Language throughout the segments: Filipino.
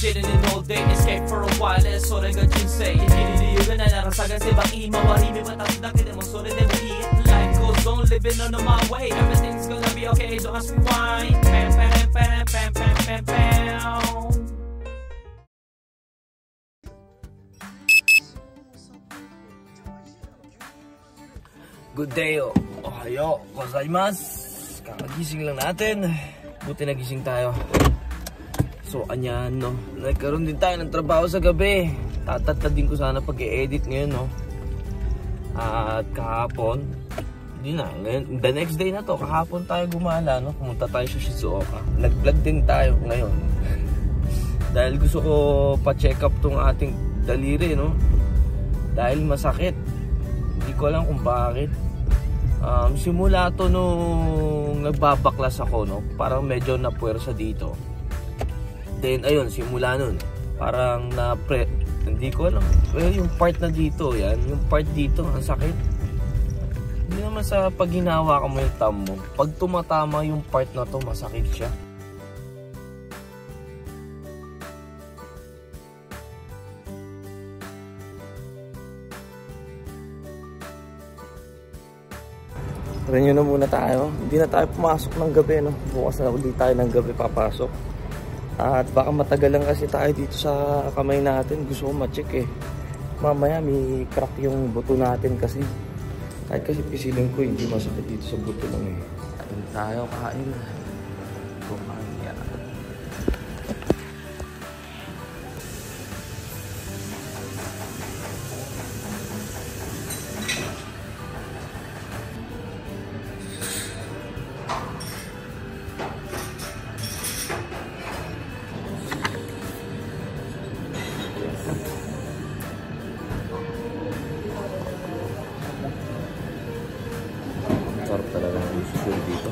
chilling in all day, escape for a while, so they got you say. Hindi na narasagan si baki, mawarimi matapos na mo, so they will eat. Life goes on, living on my way, everything's gonna be okay, don't ask me why. Pam, pam, pam, pam, pam, pam, pam. Good day, ohayo gozaimasu. Kakagising lang natin. Buti nagising tayo. So, anyan, no? Nagkaroon din tayo ng trabaho sa gabi. Tatatad din ko sana pag-i-edit ngayon, no? At kahapon, hindi na. Ngayon, the next day na to, kahapon tayo gumala, no? Pumunta tayo sa Shizuoka. Nag-vlog din tayo ngayon. Dahil gusto ko pa-check up tong ating daliri, no? Dahil masakit. Hindi ko alam kung bakit. Simula to nung nagbabaklas ako, no? Parang medyo napuwersa dito. Then ayun, simula nun parang hindi ko alam. Well, yung part na dito, yan, yung part dito, ang sakit. Hindi naman sa pag hinawa ka mo yung thumb mo. Pag tumatama yung part na to, masakit siya. Tara nyo na muna tayo. Hindi na tayo pumasok ng gabi, no? Bukas na ulit tayo ng gabi papasok. At baka matagal lang kasi tayo dito sa kamay natin. Gusto ko ma-check eh. Mamaya may crack yung buto natin kasi. Kahit kasi pisilin ko, hindi masakit dito sa buto lang eh. Atin tayo kain. Kumain yan. Sarap talaga ng susul dito.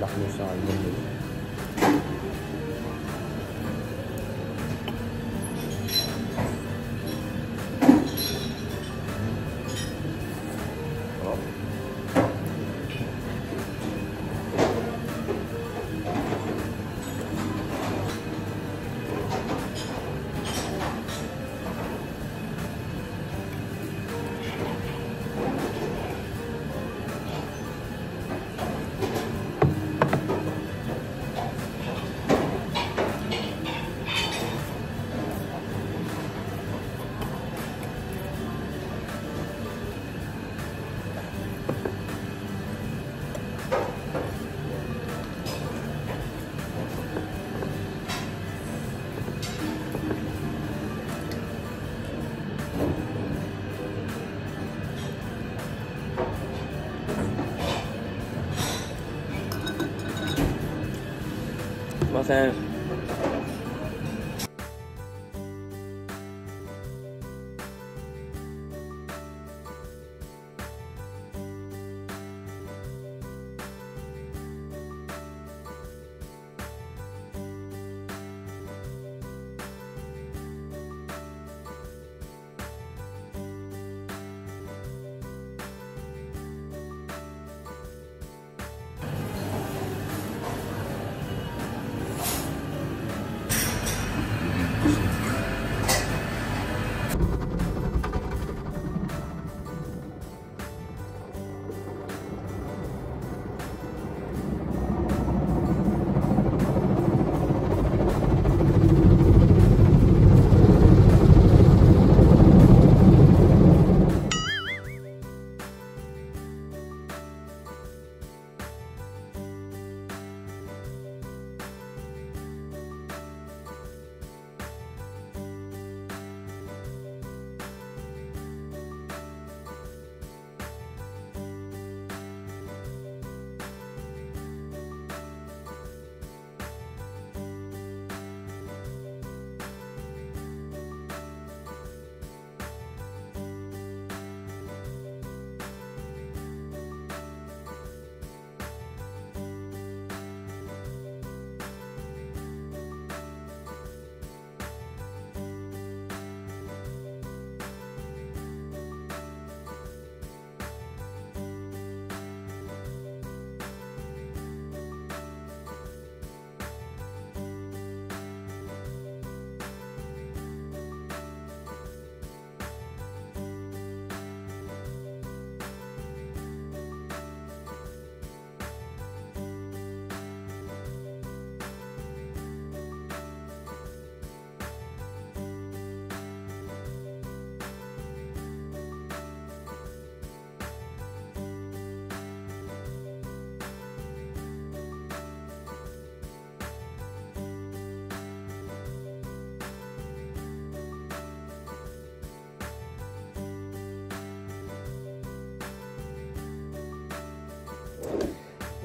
Laki mo sa almond dito. Masaya.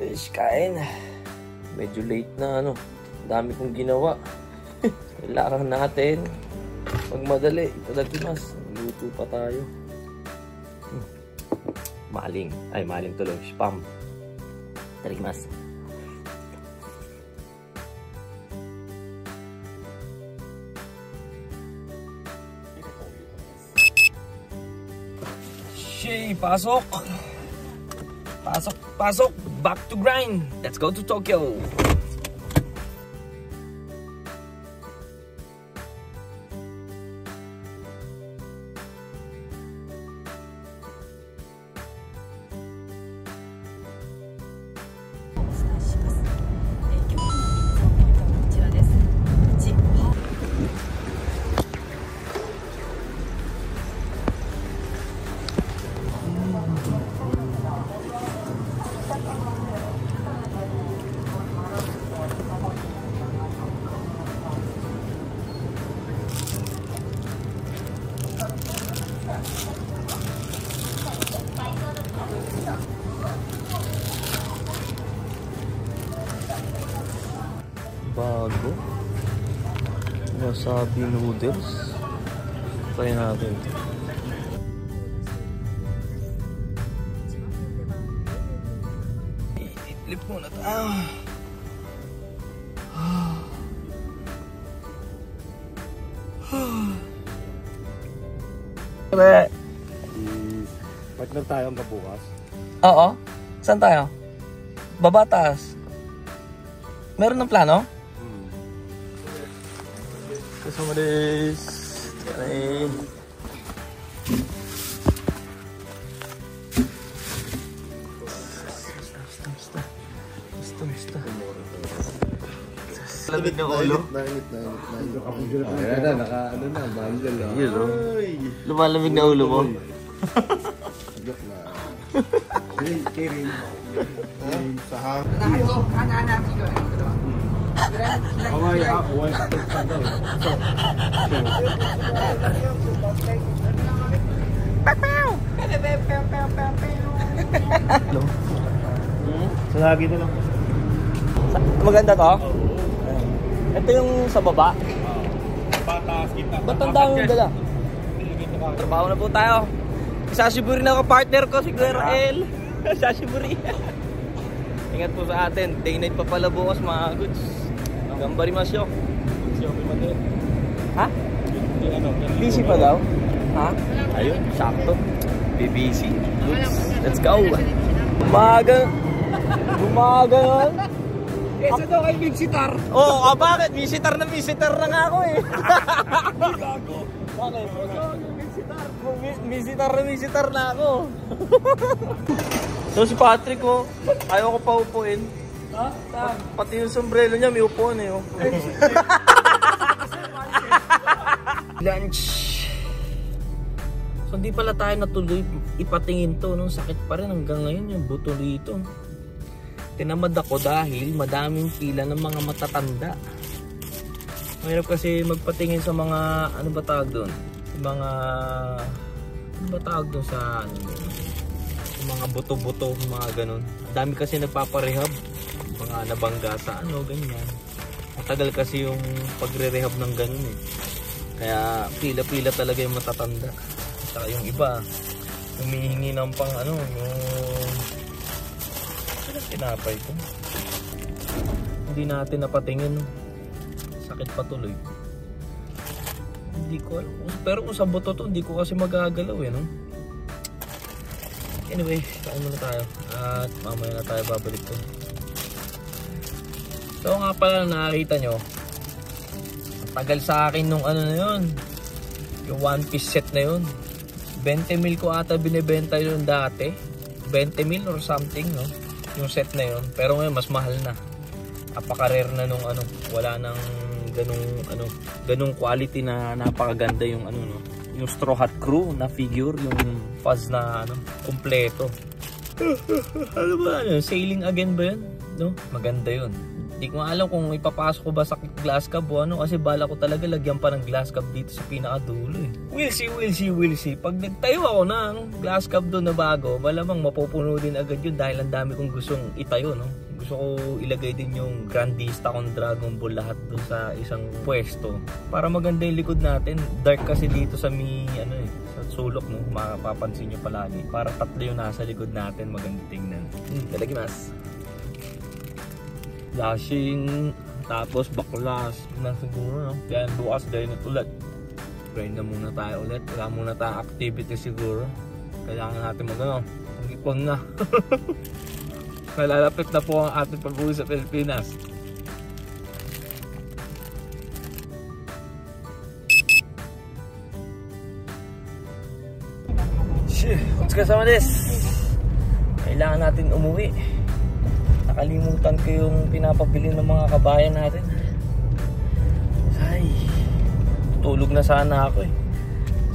Fish kain. Medyo late na ano. Dami kong ginawa. Kailangan natin magmadali. Itadakimas. Luto pa tayo. Maling. Ay, maling tuloy. Spam. Itadakimas. Shay, pasok! Pasok, pasok! Back to grind! Let's go to Tokyo! Bago wasabi noodles. Try natin. I-flip muna tayo. Partner tayo hanggang bukas. Oo. Saan tayo? Babatas. Meron ng plano? Kasama des. Aray. Basta. Lamig ng ulo. Nainit. Ayan na, naka ano na, bangal na. Yun o. Lumalamig na ulo mo. Joke na. Kirin. Sahang. Sa lagi na lang. Maganda to? Ito yung sa baba. Patas kita. Ba't ang daming dala? Trabaho na po tayo. Sashiburi na ako, partner ko si Kuya Rael. Sashiburi. Ingat po sa atin. Day night pa pala bukas mga goods. Gambarimasyo. Ha? Busy pa daw? Ha? Ayun, sakto. BBC. Goods. Let's go. Umaga nun. Kesa daw kay Visitar. Oo, bakit? Visitar na nga ako eh. Gago. Bakit? Visitar na ako. So si Patrick ko, ayaw ko pa upuin. Ha? Pati yung sombrero niya may upuan eh. Lunch. So hindi pala tayo natuloy ipatingin to, no? Sakit pa rin hanggang ngayon yung buto rito. Tinamad ako dahil madaming pila ng mga matatanda. Mahirap kasi magpatingin sa mga, ano ba tawag doon? Mga, ano ba tawag doon sa, ano, mga buto-buto, mga ganun. Dami kasi nagpaparehab, mga nabangga sa ano, ganyan. Matagal kasi yung pagre-rehab ng ganun eh. Kaya pila-pila talaga yung matatanda. Saka yung iba, humihingi ng pang ano, yung tinapay ko. Hindi natin napatingin. Sakit pa tuloy. Hindi ko alam. Pero kung sa buto to, hindi ko kasi magagalaw eh, no? Anyway, kain muna tayo. At mamaya na tayo babalik to. So nga pala, nakakita nyo, tagal sa akin nung ano na yun. Yung one piece set na yun. 20 mil ko ata binibenta yun dati. 20 mil or something, no? Yung set na yun. Pero ngayon mas mahal na. Napaka-rare na nung ano, wala nang ganung quality na napakaganda yung ano, no. Yung Straw Hat Crew na figure, yung fuzz na ano, kompleto. Ano ba ano, sailing again ba yun? No? Maganda yun. Hindi ko alam kung ipapasok ko ba sa glass cab o ano, kasi bala ko talaga lagyan pa ng glass cab dito sa pinakadulo eh. We'll see. Pag nagtayo ako ng glass cab doon na bago, malamang mapupuno din agad yun dahil ang dami kong gustong itayo, no? Gusto ko ilagay din yung Grandista kong Dragon Ball lahat doon sa isang pwesto para maganda yung likod natin. Dark kasi dito sa sa sulok, no? Mapapansin nyo palagi. Para tatlo yung nasa likod natin, maganda tingnan. Talagimas. Lashing, tapos baklas na siguro, no? Kaya bukas dinit ulit. Grind na muna tayo ulit. Wala muna tayong activity siguro. Kailangan natin mag-ipon na. Malalapit na po ang ating pag-uwi sa Pilipinas. Shit, what's kasama this? Kailangan natin umuwi. Nakalimutan ko yung pinapabili ng mga kabayan natin. Ay, tulog na sana ako eh.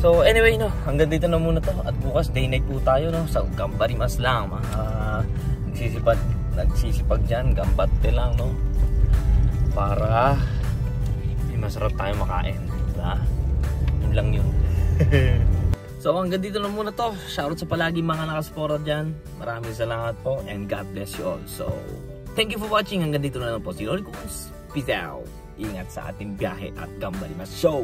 So anyway, no, hanggang dito na muna to. At bukas day night po tayo, no, sa Gambarimas lang. Nagsisipag dyan, gambate lang, no, para masarap tayo makain, diba? Yun lang yun. So hanggang dito na muna to. Shoutout sa palagi mga nakaspora dyan. Maraming salamat po and God bless you all. So thank you for watching. Hanggang dito na lang po si Loli Coons. Peace out. Ingat sa ating biyahe at Gambarimas Show.